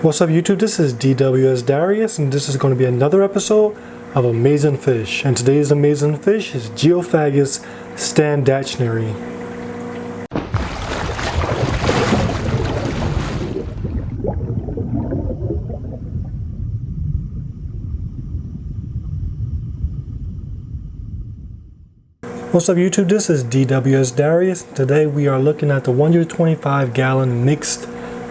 What's up YouTube, this is DWS Darius and this is going to be another episode of Amazing Fish. And today's amazing fish is Geophagus Steindachneri. What's up YouTube, this is DWS Darius. Today we are looking at the 125-gallon mixed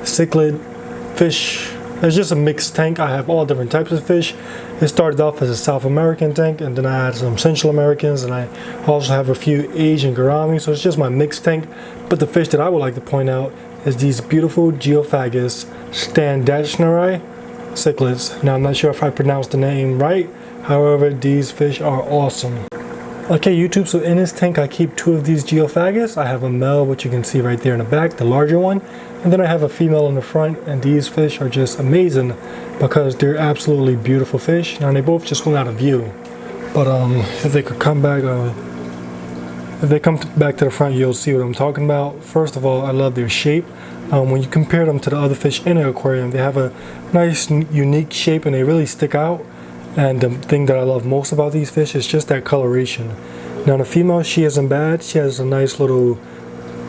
cichlid fish. It's just a mixed tank. I have all different types of fish. It started off as a South American tank, and then I had some Central Americans, and I also have a few Asian gourami, so it's just my mixed tank. But the fish that I would like to point out is these beautiful Geophagus Steindachneri cichlids. Now I'm not sure if I pronounced the name right, however these fish are awesome. Okay YouTube, so in this tank I keep two of these Geophagus. I have a male, which you can see right there in the back, the larger one, and then I have a female in the front, and these fish are just amazing because they're absolutely beautiful fish. Now they both just went out of view, but if they could come back, if they come back to the front, you'll see what I'm talking about. First of all, I love their shape. When you compare them to the other fish in the aquarium, they have a nice unique shape and they really stick out. And the thing that I love most about these fish is just that coloration. Now the female, she isn't bad. She has a nice little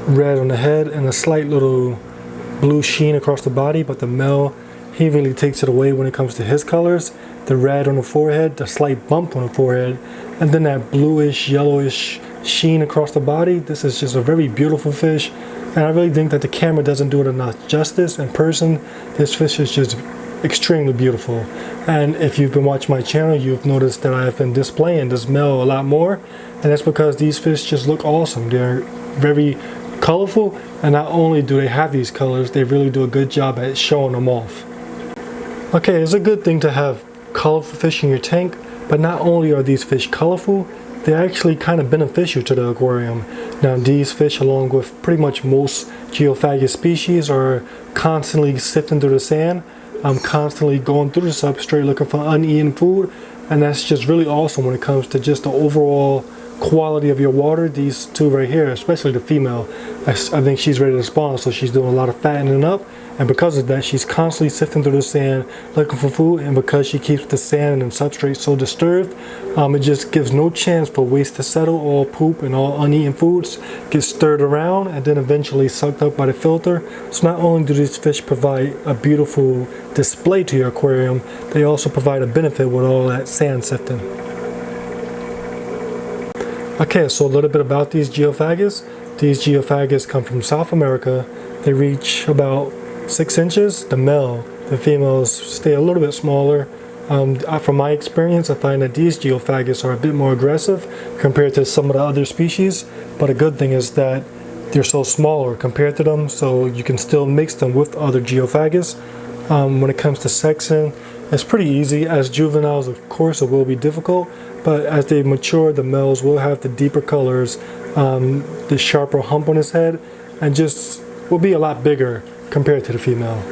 red on the head and a slight little blue sheen across the body, but the male, he really takes it away when it comes to his colors. The red on the forehead, the slight bump on the forehead, and then that bluish, yellowish sheen across the body. This is just a very beautiful fish, and I really think that the camera doesn't do it enough justice. In person, this fish is just extremely beautiful. And if you've been watching my channel, you've noticed that I have been displaying this male a lot more, and that's because these fish just look awesome. They're very colorful, and not only do they have these colors, they really do a good job at showing them off. Okay, it's a good thing to have colorful fish in your tank, but not only are these fish colorful, they're actually kind of beneficial to the aquarium. Now these fish, along with pretty much most Geophagus species, are constantly sifting through the sand. I'm constantly going through the substrate looking for uneaten food, and that's just really awesome when it comes to just the overall quality of your water. These two right here, especially the female, I think she's ready to spawn, so she's doing a lot of fattening up, and because of that she's constantly sifting through the sand looking for food, and because she keeps the sand and substrate so disturbed, it just gives no chance for waste to settle. All poop and all uneaten foods get stirred around and then eventually sucked up by the filter. So not only do these fish provide a beautiful display to your aquarium, they also provide a benefit with all that sand sifting. Okay, so a little bit about these Geophagus. These Geophagus come from South America. They reach about 6 inches, the male. The females stay a little bit smaller. From my experience, I find that these Geophagus are a bit more aggressive compared to some of the other species, but a good thing is that they're so smaller compared to them, so you can still mix them with other Geophagus. When it comes to sexing, it's pretty easy. As juveniles, of course, it will be difficult, but as they mature, the males will have the deeper colors, the sharper hump on his head, and just will be a lot bigger compared to the female.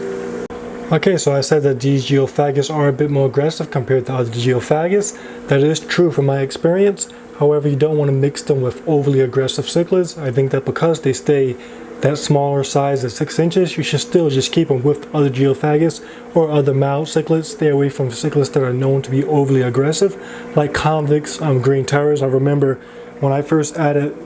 Okay, so I said that these Geophagus are a bit more aggressive compared to other Geophagus. That is true from my experience. However, you don't want to mix them with overly aggressive cichlids. I think that because they stay that smaller size at 6 inches, you should still just keep them with other Geophagus or other mild cichlids. Stay away from cichlids that are known to be overly aggressive, like convicts, green terrors. I remember when I first added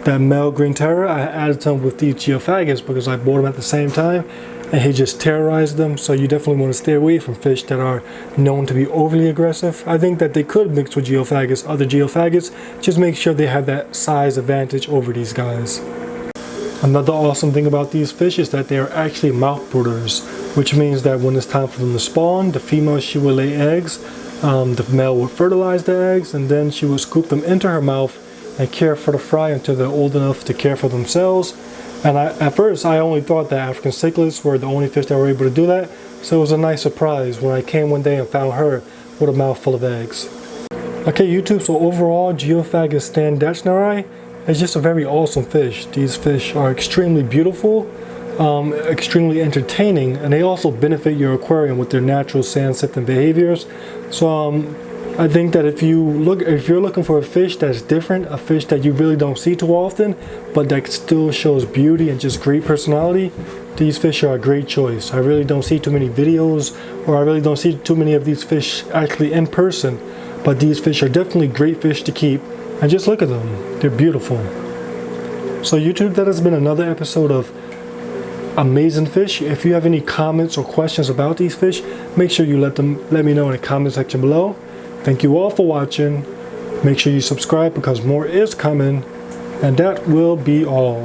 that male green terror, I added some with these Geophagus because I bought them at the same time, and he just terrorized them. So you definitely want to stay away from fish that are known to be overly aggressive. I think that they could mix with Geophagus, other Geophagus, just make sure they have that size advantage over these guys. Another awesome thing about these fish is that they are actually mouth brooders, which means that when it's time for them to spawn, the female, she will lay eggs, the male will fertilize the eggs, and then she will scoop them into her mouth and care for the fry until they're old enough to care for themselves. And at first I only thought that African cichlids were the only fish that were able to do that, so it was a nice surprise when I came one day and found her with a mouth full of eggs. Okay YouTube, so overall Geophagus Steindachneri is just a very awesome fish. These fish are extremely beautiful, extremely entertaining, and they also benefit your aquarium with their natural sand sifting behaviors. So I think that if you're looking for a fish that's different, a fish that you really don't see too often, but that still shows beauty and just great personality, these fish are a great choice. I really don't see too many videos, or I really don't see too many of these fish actually in person, but these fish are definitely great fish to keep. And just look at them, they're beautiful. So YouTube, that has been another episode of Amazing Fish. If you have any comments or questions about these fish, make sure you let me know in the comment section below. Thank you all for watching. Make sure you subscribe because more is coming. And that will be all.